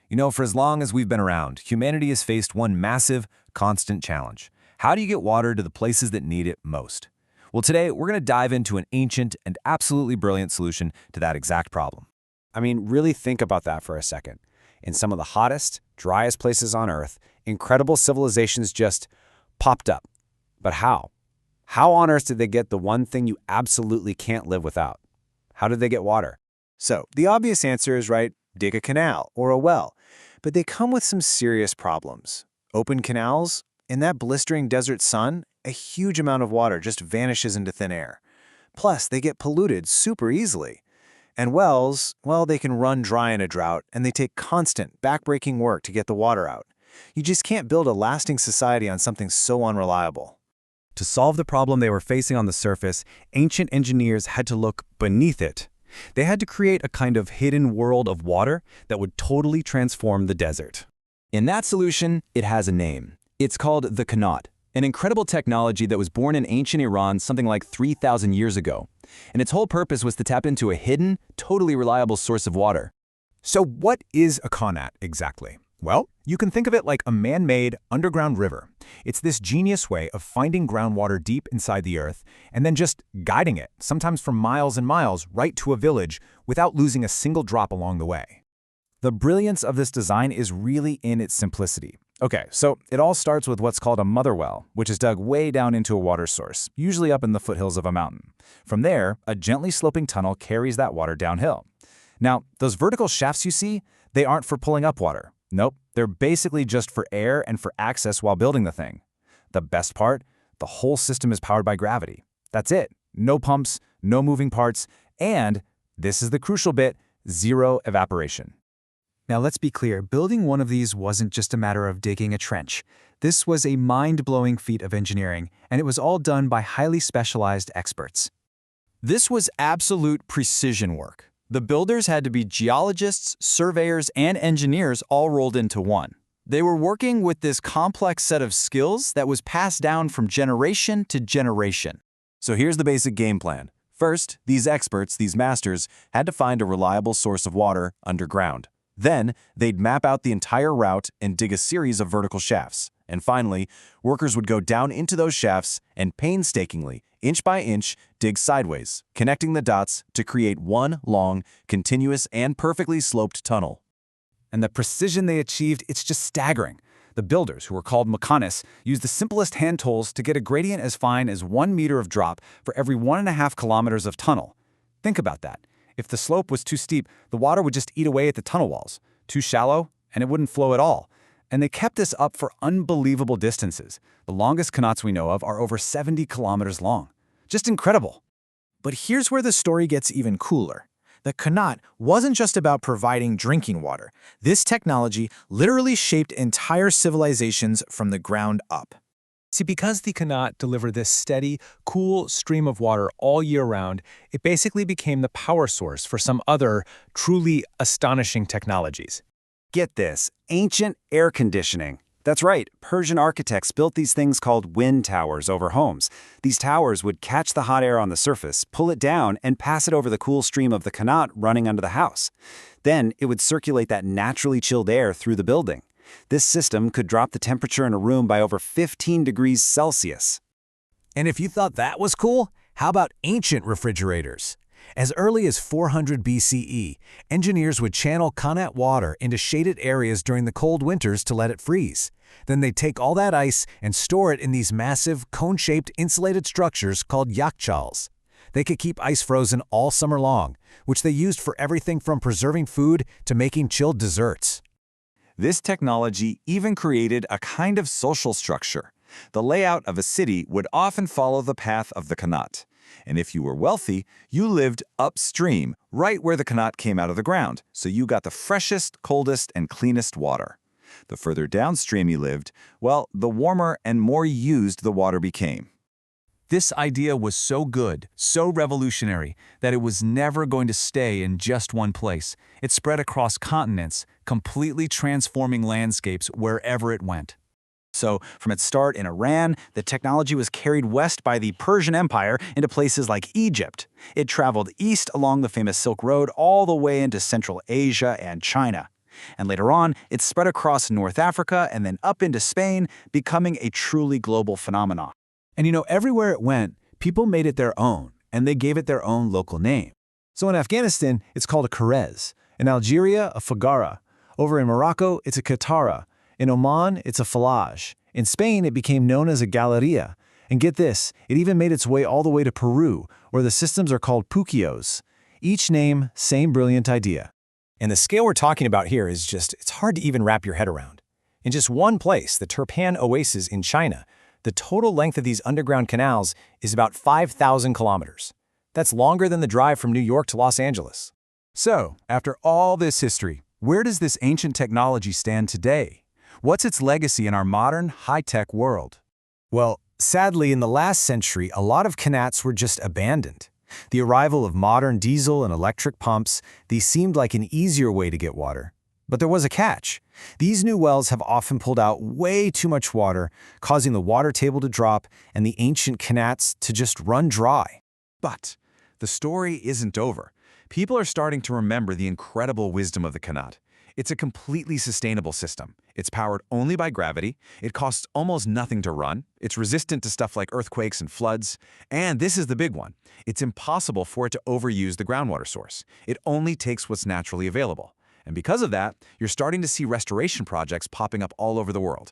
You know, for as long as we've been around, humanity has faced one massive, constant challenge. How do you get water to the places that need it most? Well, today we're going to dive into an ancient and absolutely brilliant solution to that exact problem. I mean, really think about that for a second. In some of the hottest, driest places on Earth, incredible civilizations just popped up. But how? How on earth did they get the one thing you absolutely can't live without? How did they get water? So, the obvious answer is right, dig a canal or a well. But they come with some serious problems. Open canals, in that blistering desert sun, a huge amount of water just vanishes into thin air. Plus, they get polluted super easily. And wells, well, they can run dry in a drought, and they take constant, backbreaking work to get the water out. You just can't build a lasting society on something so unreliable. To solve the problem they were facing on the surface, ancient engineers had to look beneath it. They had to create a kind of hidden world of water that would totally transform the desert. In that solution, it has a name. It's called the Qanat, an incredible technology that was born in ancient Iran something like 3,000 years ago. And its whole purpose was to tap into a hidden, totally reliable source of water. So what is a Qanat exactly? Well, you can think of it like a man-made underground river. It's this genius way of finding groundwater deep inside the earth and then just guiding it, sometimes for miles and miles, right to a village without losing a single drop along the way. The brilliance of this design is really in its simplicity. Okay, so it all starts with what's called a mother well, which is dug way down into a water source, usually up in the foothills of a mountain. From there, a gently sloping tunnel carries that water downhill. Now, those vertical shafts you see, they aren't for pulling up water. Nope, they're basically just for air and for access while building the thing. The best part? The whole system is powered by gravity. That's it. No pumps, no moving parts, and, this is the crucial bit, zero evaporation. Now let's be clear, building one of these wasn't just a matter of digging a trench. This was a mind-blowing feat of engineering, and it was all done by highly specialized experts. This was absolute precision work. The builders had to be geologists, surveyors, and engineers all rolled into one. They were working with this complex set of skills that was passed down from generation to generation. So here's the basic game plan. First, these experts, these masters, had to find a reliable source of water underground. Then, they'd map out the entire route and dig a series of vertical shafts. And finally, workers would go down into those shafts and painstakingly, inch by inch, dig sideways, connecting the dots to create one long, continuous, and perfectly sloped tunnel. And the precision they achieved, it's just staggering. The builders, who were called mechanis, used the simplest hand tools to get a gradient as fine as 1 meter of drop for every 1.5 kilometers of tunnel. Think about that. If the slope was too steep, the water would just eat away at the tunnel walls. Too shallow, and it wouldn't flow at all. And they kept this up for unbelievable distances. The longest Qanats we know of are over 70 kilometers long. Just incredible. But here's where the story gets even cooler. The Qanat wasn't just about providing drinking water. This technology literally shaped entire civilizations from the ground up. See, because the Qanat delivered this steady, cool stream of water all year round, it basically became the power source for some other truly astonishing technologies. Get this, ancient air conditioning. That's right, Persian architects built these things called wind towers over homes. These towers would catch the hot air on the surface, pull it down, and pass it over the cool stream of the Qanat running under the house. Then it would circulate that naturally chilled air through the building. This system could drop the temperature in a room by over 15 degrees Celsius. And if you thought that was cool, how about ancient refrigerators? As early as 400 BCE, engineers would channel Qanat water into shaded areas during the cold winters to let it freeze. Then they'd take all that ice and store it in these massive, cone-shaped insulated structures called yakhchals. They could keep ice frozen all summer long, which they used for everything from preserving food to making chilled desserts. This technology even created a kind of social structure. The layout of a city would often follow the path of the Qanat. And if you were wealthy, you lived upstream, right where the Qanat came out of the ground, so you got the freshest, coldest, and cleanest water. The further downstream you lived, well, the warmer and more used the water became. This idea was so good, so revolutionary, that it was never going to stay in just one place. It spread across continents, completely transforming landscapes wherever it went. So, from its start in Iran, the technology was carried west by the Persian Empire into places like Egypt. It traveled east along the famous Silk Road all the way into Central Asia and China. And later on, it spread across North Africa and then up into Spain, becoming a truly global phenomenon. And everywhere it went, people made it their own, and they gave it their own local name. So in Afghanistan, it's called a Karez. In Algeria, a Fagara. Over in Morocco, it's a Katara. In Oman, it's a Falaj. In Spain, it became known as a Galeria. And get this, it even made its way all the way to Peru, where the systems are called puquios. Each name, same brilliant idea. And the scale we're talking about here is it's hard to even wrap your head around. In just one place, the Turpan Oasis in China, the total length of these underground canals is about 5,000 kilometers. That's longer than the drive from New York to Los Angeles. So, after all this history, where does this ancient technology stand today? What's its legacy in our modern, high-tech world? Well, sadly, in the last century, a lot of Qanats were just abandoned. The arrival of modern diesel and electric pumps, these seemed like an easier way to get water. But there was a catch. These new wells have often pulled out way too much water, causing the water table to drop and the ancient Qanats to just run dry. But the story isn't over. People are starting to remember the incredible wisdom of the Qanat. It's a completely sustainable system. It's powered only by gravity. It costs almost nothing to run. It's resistant to stuff like earthquakes and floods. And this is the big one. It's impossible for it to overuse the groundwater source. It only takes what's naturally available. And because of that, you're starting to see restoration projects popping up all over the world.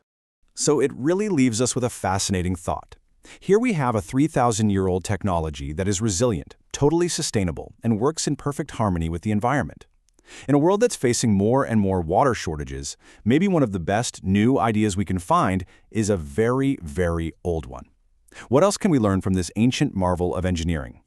So it really leaves us with a fascinating thought. Here we have a 3,000-year-old technology that is resilient, totally sustainable, and works in perfect harmony with the environment. In a world that's facing more and more water shortages, maybe one of the best new ideas we can find is a very, very old one. What else can we learn from this ancient marvel of engineering?